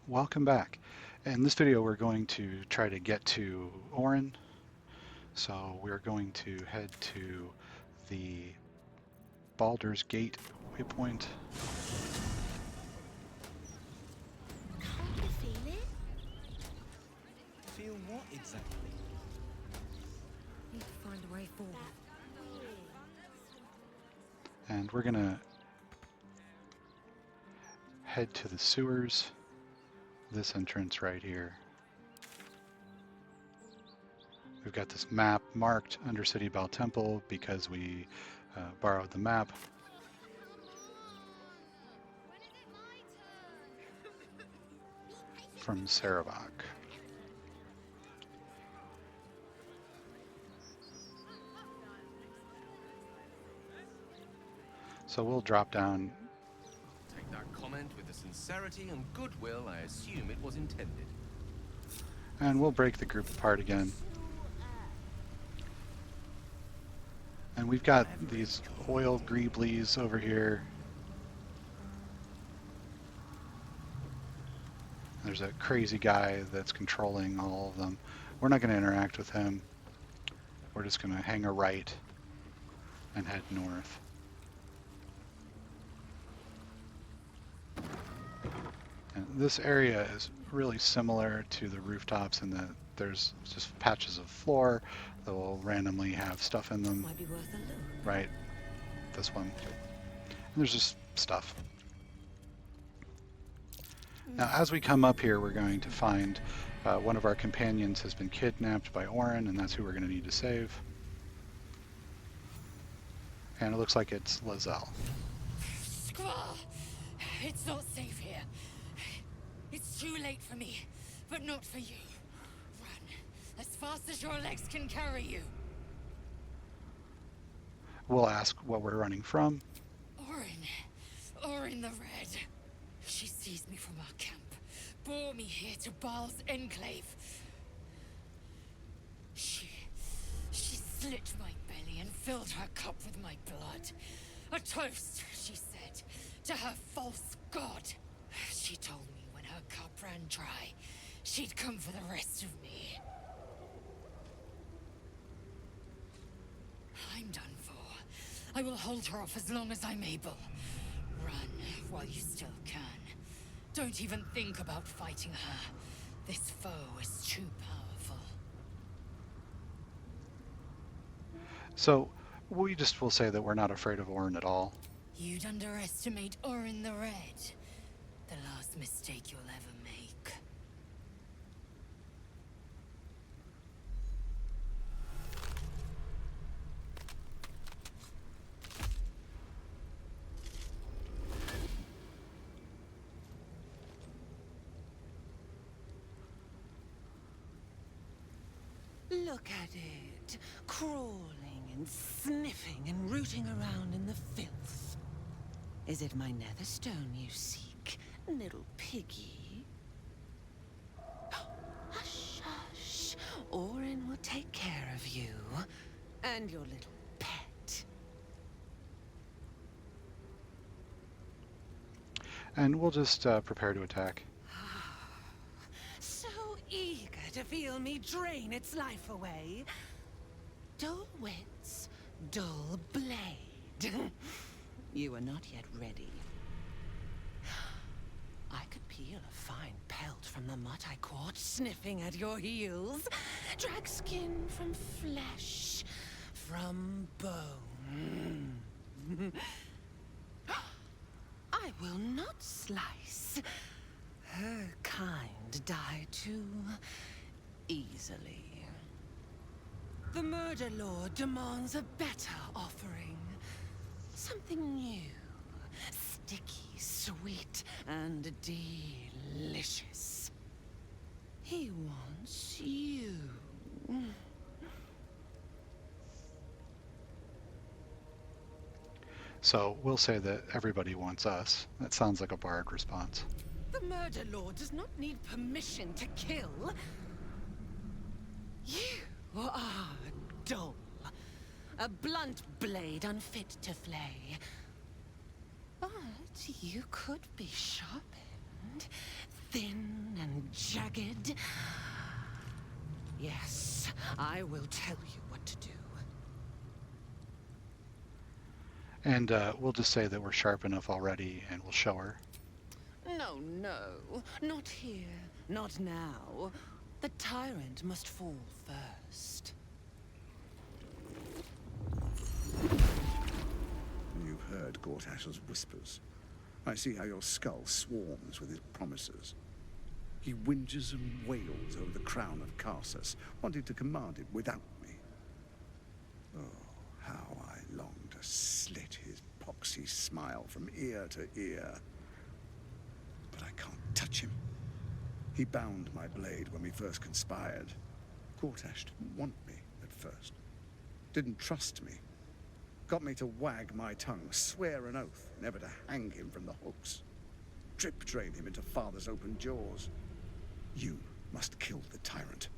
Welcome back. In this video, we're going to try to get to Orin. So we're going to head to the Baldur's Gate waypoint. Can't you feel it? Feel what exactly? Need to find a way forward. And we're going to head to the sewers. This entrance right here. We've got this map marked Undercity Bell Temple because we borrowed the map. From Sarabak. So we'll drop down. Take that comment with the sincerity and goodwill I assume it was intended. And we'll break the group apart again. And we've got these oil greeblies over here. There's a crazy guy that's controlling all of them. We're not going to interact with him. We're just going to hang a right and head north. And this area is really similar to the rooftops in that there's just patches of floor that will randomly have stuff in them. Might be worth a look. Right, this one. And there's just stuff. Now, as we come up here, we're going to find one of our companions has been kidnapped by Orin, and that's who we're going to need to save. And it looks like it's Lizelle. Squall! It's not safe here. It's too late for me, but not for you. Run, as fast as your legs can carry you. We'll ask what we're running from. Orin the Red. She seized me from our camp, bore me here to Baal's enclave. She slit my belly and filled her cup with my blood. A toast, she said, to her false god. She told me when her cup ran dry, she'd come for the rest of me. I'm done for. I will hold her off as long as I'm able. Run while you still can. Don't even think about fighting her. This foe is too powerful. So we just will say that we're not afraid of Orin at all. You'd underestimate Orin the Red. The last mistake you'll ever make. Look at it, crawling and sniffing and rooting around in the filth. Is it my netherstone you seek, little piggy? Hush, hush. Orin will take care of you and your little pet. And we'll just prepare to attack. So eager to feel me drain its life away. Dull wits, dull blade. You are not yet ready. I could peel a fine pelt from the mutt I caught sniffing at your heels. Drag skin from flesh, from bone. I will not slice. Her kind die too easily. The Murder Lord demands a better offering. Something new, sticky, sweet, and delicious. He wants you. So we'll say that everybody wants us. That sounds like a bard response. The Murder Lord does not need permission to kill. You are dull. A blunt blade unfit to flay. But you could be sharpened, thin jagged? Yes, I will tell you what to do. And we'll just say that we're sharp enough already, and we'll show her. No, no, not here, not now. The tyrant must fall first. You've heard Gortash's whispers. I see how your skull swarms with his promises. He whinges and wails over the crown of Karsus, wanting to command it without me. Oh, how I long to slit his poxy smile from ear to ear. But I can't touch him. He bound my blade when we first conspired. Gortash didn't want me at first. Didn't trust me. Got me to wag my tongue, swear an oath, never to hang him from the hooks. Drip drain him into father's open jaws. You must kill the tyrant.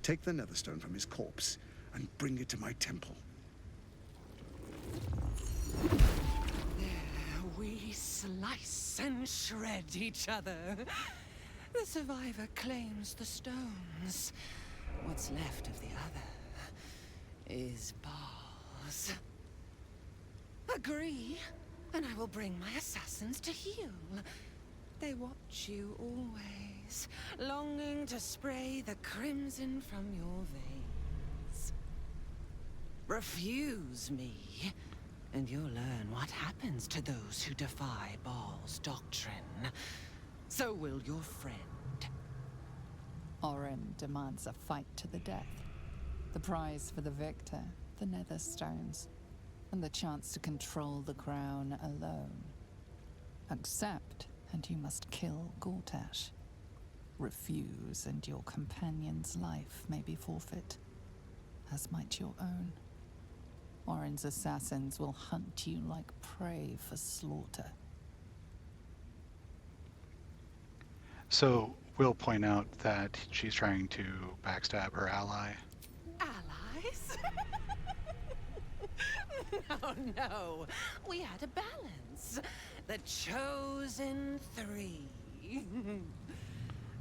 Take the Netherstone from his corpse and bring it to my temple. There we slice and shred each other. The survivor claims the stones. What's left of the other is bars. Agree, and I will bring my assassins to heal. They watch you always, longing to spray the crimson from your veins. Refuse me, and you'll learn what happens to those who defy Baal's doctrine. So will your friend. Orin demands a fight to the death. The prize for the victor, the Netherstones, and the chance to control the crown alone. Accept, and you must kill Gortash. Refuse, and your companion's life may be forfeit, as might your own. Orin's assassins will hunt you like prey for slaughter. So we'll point out that she's trying to backstab her ally. Allies? No, no. We had a balance. The chosen three.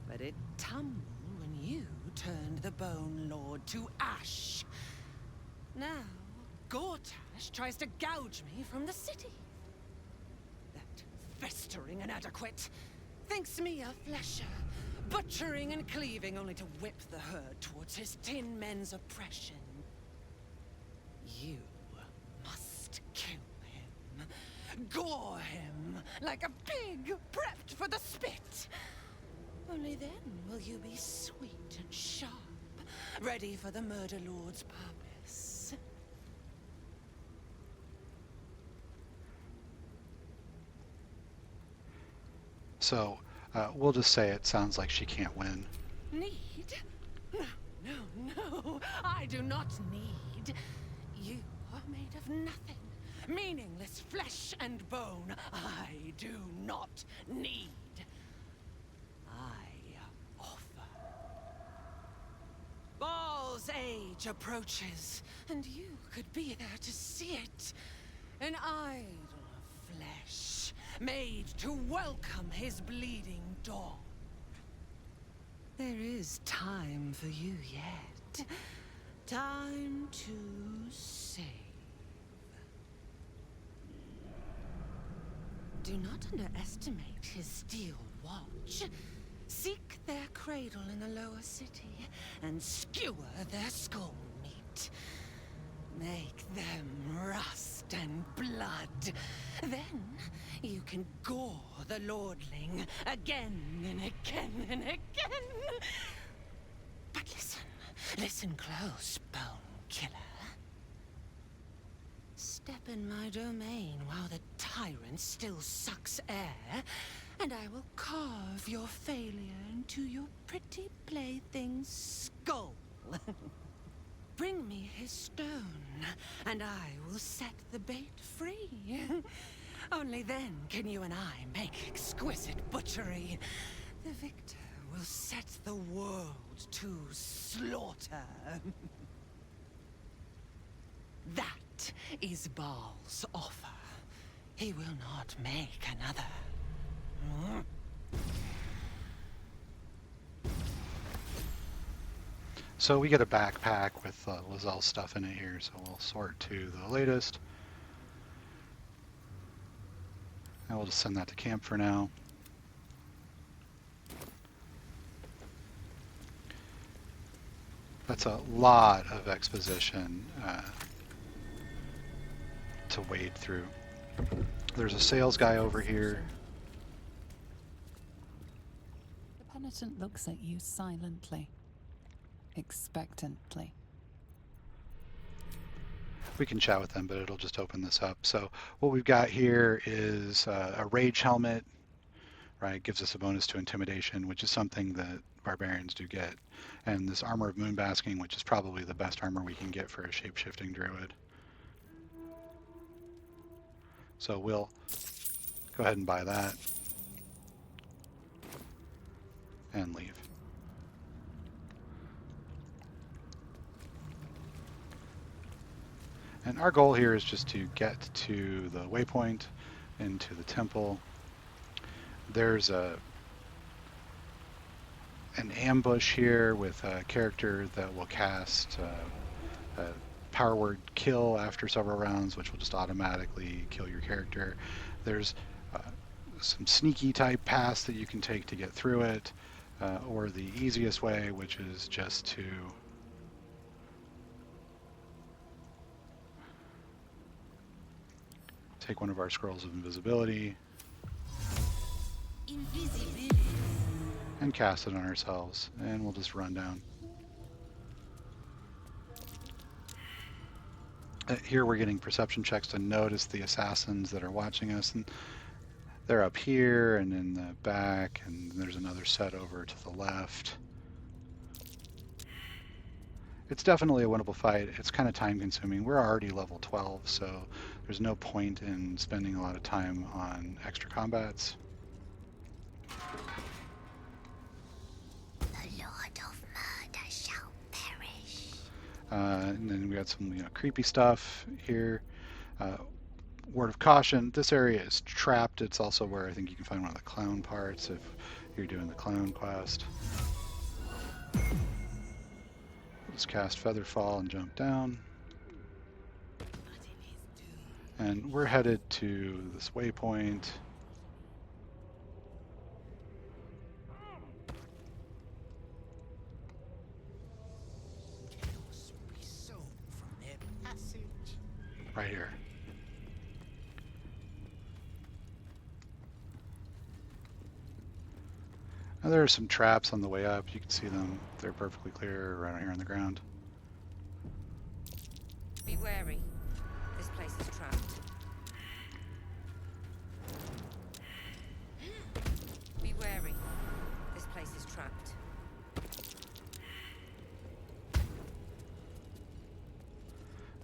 But it tumbled when you turned the Bone Lord to ash. Now, Gortash tries to gouge me from the city. That festering inadequate thinks me a flesher, butchering and cleaving only to whip the herd towards his tin men's oppression. You must kill him. Gore him like a pig prepped for the spit. Only then will you be sweet and sharp, ready for the Murder Lord's purpose. So we'll just say it sounds like she can't win. Need? No, no, no. I do not need. You are made of nothing. Meaningless flesh and bone. I do not need. I offer. Baal's age approaches, and you could be there to see it. An idol of flesh, made to welcome his bleeding dawn. There is time for you yet. Time to save. Do not underestimate his steel watch. Seek their cradle in the lower city and skewer their skull meat. Make them rust and blood. Then you can gore the lordling again and again and again. But listen, listen close, Bone Killer. Step in my domain while the tyrant still sucks air, and I will carve your failure into your pretty plaything's skull. Bring me his stone, and I will set the bait free. Only then can you and I make exquisite butchery. The victor will set the world to slaughter. That is Baal's offer. He will not make another. So we get a backpack with Lazelle's stuff in it here, so we'll sort to the latest. And we'll just send that to camp for now. That's a lot of exposition to wade through. There's a sales guy over here. The penitent looks at you silently, expectantly. We can chat with them, but it'll just open this up. So what we've got here is a rage helmet, right? Gives us a bonus to intimidation, which is something that barbarians do get. And this armor of moonbasking, which is probably the best armor we can get for a shape-shifting druid. So we'll go ahead and buy that and leave. And our goal here is just to get to the waypoint, into the temple. There's an ambush here with a character that will cast a power word kill after several rounds, which will just automatically kill your character. There's some sneaky type paths that you can take to get through it, or the easiest way, which is just to take one of our scrolls of invisibility and cast it on ourselves, and we'll just run down. Here we're getting perception checks to notice the assassins that are watching us, and they're up here and in the back, and there's another set over to the left. It's definitely a winnable fight. It's kind of time consuming. We're already level 12, so there's no point in spending a lot of time on extra combats. The Lord of Murder shall perish. And then we got some creepy stuff here. Word of caution, this area is trapped. It's also where I think you can find one of the clown parts if you're doing the clown quest. Let's cast Featherfall and jump down. And we're headed to this waypoint. Right here. Now there are some traps on the way up. You can see them. They're perfectly clear right out here on the ground. Be wary. This place is trapped. Be wary. This place is trapped.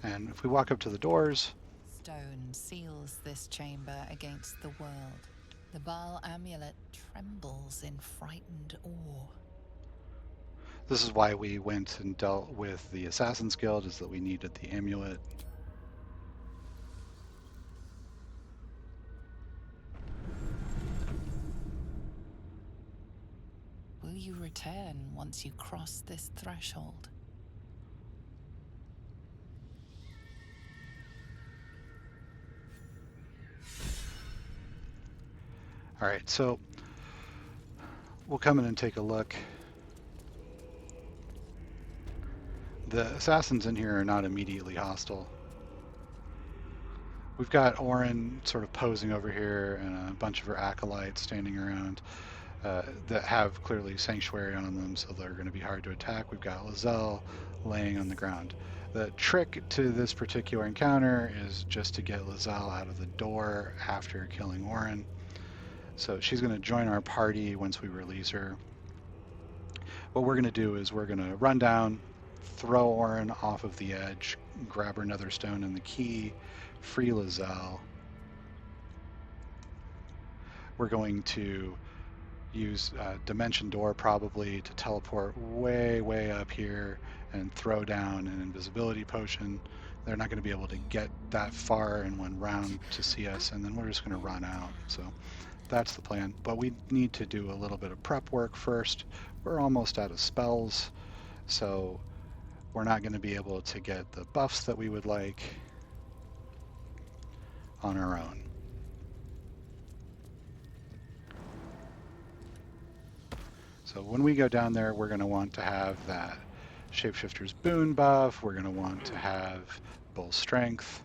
And if we walk up to the doors, Stone seals this chamber against the world. The Baal amulet trembles in frightened awe. this is why we went and dealt with the Assassin's Guild, is that we needed the amulet. Will you return once you cross this threshold? All right, so we'll come in and take a look. The assassins in here are not immediately hostile. We've got Orin sort of posing over here and a bunch of her acolytes standing around that have clearly sanctuary on them, so they're going to be hard to attack. We've got Lazelle laying on the ground. The trick to this particular encounter is just to get Lazelle out of the door after killing Orin. So she's going to join our party once we release her. What we're going to do is we're going to run down, throw Orin off of the edge, grab her Netherstone and the key, free Lazelle. We're going to use Dimension Door probably to teleport way up here and throw down an invisibility potion. They're not going to be able to get that far in one round to see us, and then we're just going to run out. So that's the plan. But we need to do a little bit of prep work first. We're almost out of spells, so we're not going to be able to get the buffs that we would like on our own. So when we go down there, we're going to want to have that Shapeshifter's Boon buff. We're going to want to have Bull Strength.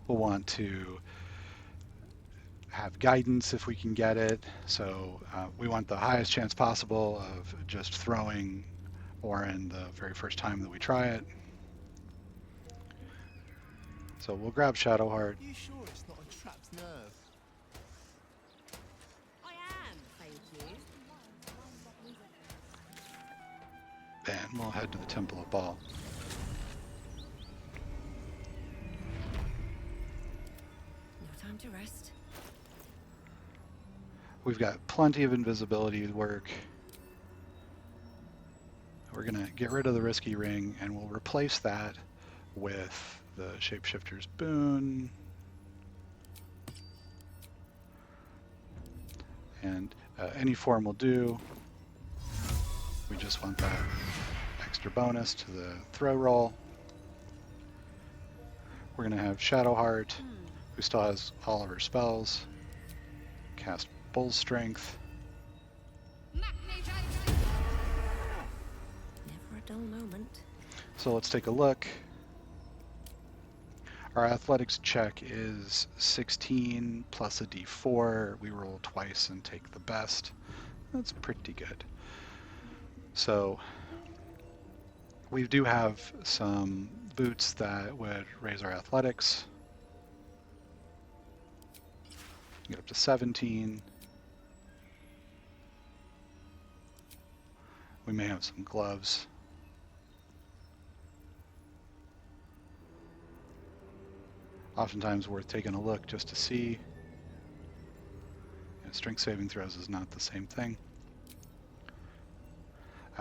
We'll want to have Guidance if we can get it. So we want the highest chance possible of just throwing Orin the very first time that we try it. So we'll grab Shadowheart. You sure it's not a trapped nerve? I am, thank you. And we'll head to the Temple of Baal. No time to rest. We've got plenty of invisibility work. We're going to get rid of the Risky Ring, and we'll replace that with the Shapeshifter's Boon. And any form will do. We just want that extra bonus to the throw roll. We're going to have Shadowheart, who still has all of her spells. Cast Bull Strength. Never a dull moment. So let's take a look. Our athletics check is 16 plus a d4. We roll twice and take the best. That's pretty good. So we do have some boots that would raise our athletics. Get up to 17. We may have some gloves. Oftentimes worth taking a look just to see. Strength saving throws is not the same thing.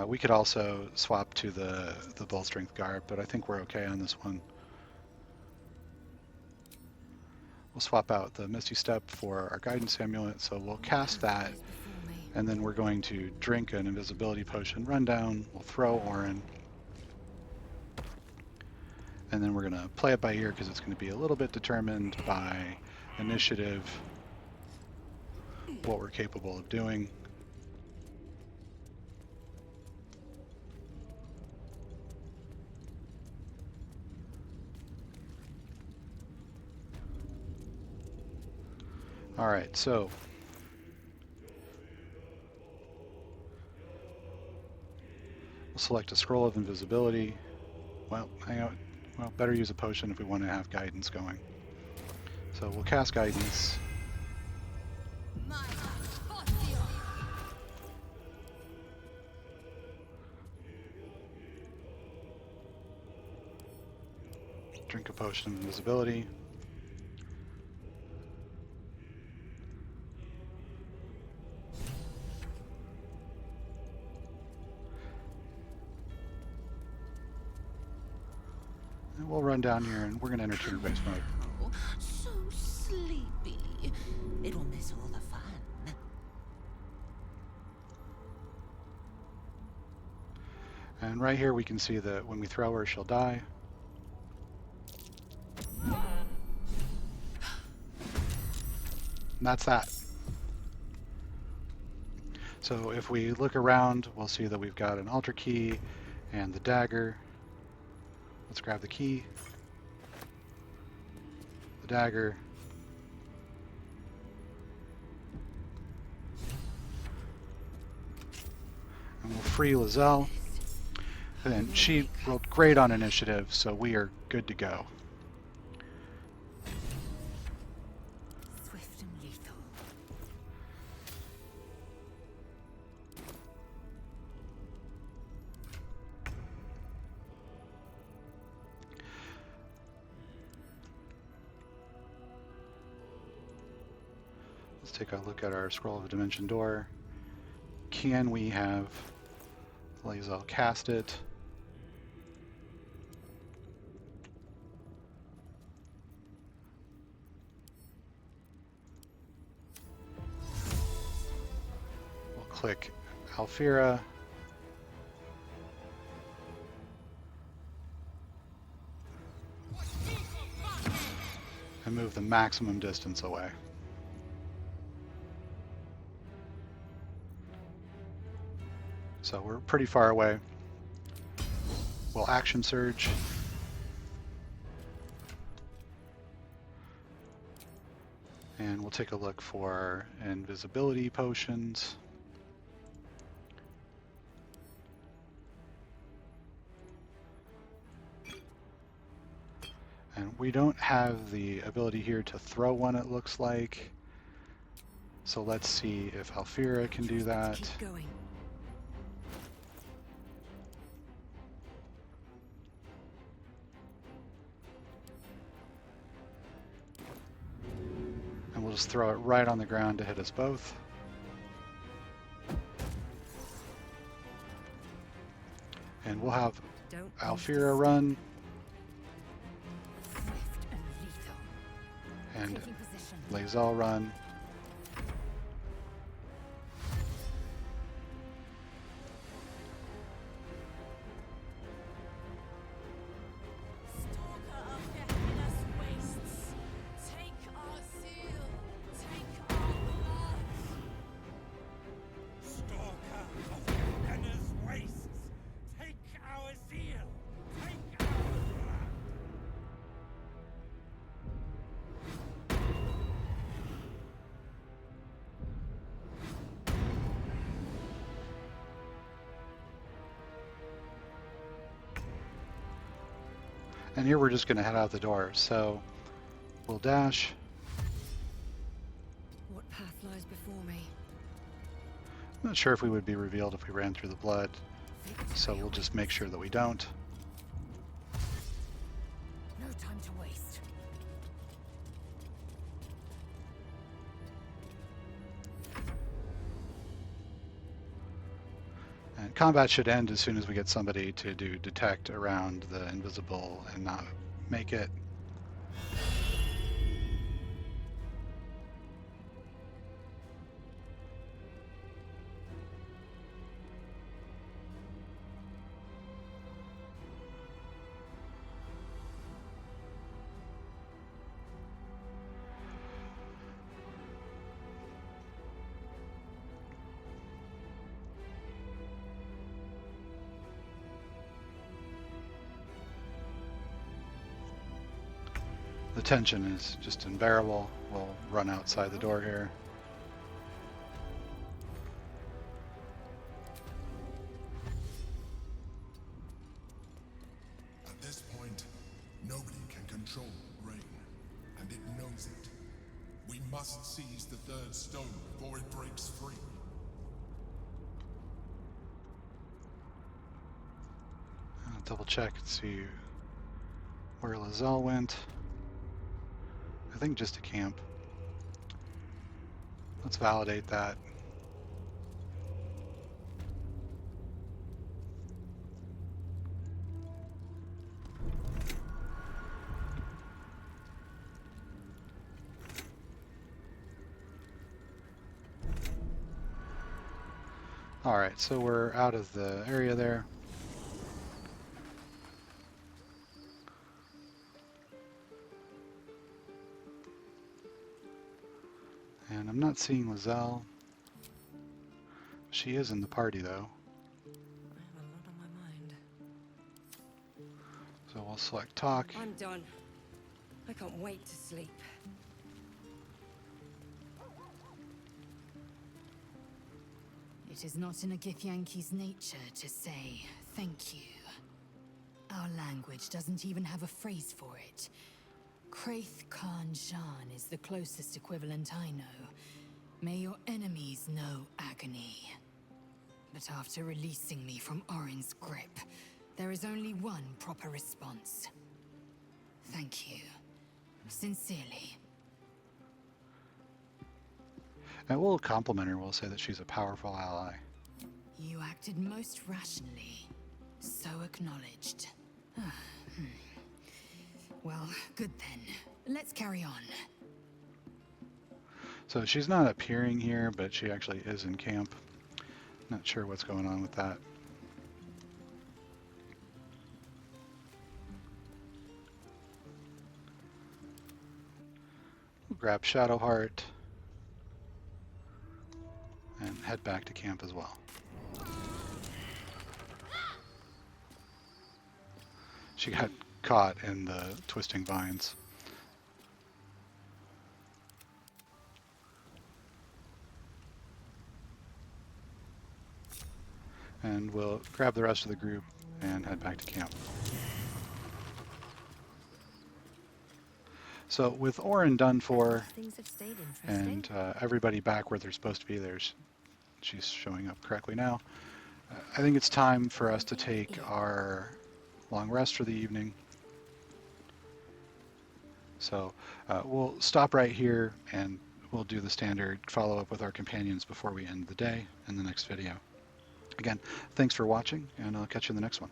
We could also swap to the Bull Strength garb, but I think we're okay on this one. We'll swap out the Misty Step for our Guidance Amulet, so we'll cast that, and then we're going to drink an Invisibility Potion rundown. We'll throw Orin, and then we're going to play it by ear because it's going to be a little bit determined by initiative, what we're capable of doing. All right, so we'll select a Scroll of Invisibility. Well, hang on. Well, better use a potion if we want to have guidance going. So we'll cast Guidance. Drink a potion of invisibility. And we'll run down here and we're going to enter turn-based mode. Oh, so sleepy. It'll miss all the fun. And right here we can see that when we throw her, she'll die. And that's that. So if we look around, we'll see that we've got an altar key and the dagger. Let's grab the key, the dagger, and we'll free Lizelle. And she rolled great on initiative, so we are good to go. Swift and lethal. Let's take a look at our Scroll of Dimension Door. Can we have Lizelle cast it? click Alfira. And move the maximum distance away. So we're pretty far away. We'll action surge. And we'll take a look for invisibility potions. And we don't have the ability here to throw one, it looks like. So let's see if Alfira can do that. Keep going. And we'll just throw it right on the ground to hit us both. And we'll have Don't Alfira run. Swift and lethal. And Taking position. Lae'zel run. Stalker of Gehenna's wastes, take our zeal, take our blood. Stalker of Gehenna's wastes, take our zeal, take our blood. And here we're just going to head out the door. So we'll dash. What path lies before me? I'm not sure if we would be revealed if we ran through the blood. So we'll just make sure that we don't. No time to waste. And combat should end as soon as we get somebody to do detect around the invisible and not make it. The tension is just unbearable. We'll run outside the door here. At this point, nobody can control rain, and it knows it. We must seize the third stone before it breaks free. Double check and see where Lae'zel went. I think just to camp. Let's validate that. Alright, so we're out of the area there. And I'm not seeing Lae'zel. She is in the party though. I have a lot on my mind. So we'll select talk. I'm done. I can't wait to sleep. It is not in a Githyanki's nature to say thank you. Our language doesn't even have a phrase for it. Kraith Khan Jan is the closest equivalent I know. May your enemies know agony. But after releasing me from Orin's grip, there is only one proper response. Thank you. Sincerely. And we'll compliment her. We'll say that she's a powerful ally. You acted most rationally. So acknowledged. Well, good then. Let's carry on. So she's not appearing here, but she actually is in camp. Not sure what's going on with that. We'll grab Shadowheart and head back to camp as well. She got caught in the twisting vines. And we'll grab the rest of the group and head back to camp. So with Orin done for Things have stayed interesting. and everybody back where they're supposed to be, she's showing up correctly now. I think it's time for us to take our long rest for the evening. So we'll stop right here and we'll do the standard follow-up with our companions before we end the day in the next video. Again, thanks for watching, and I'll catch you in the next one.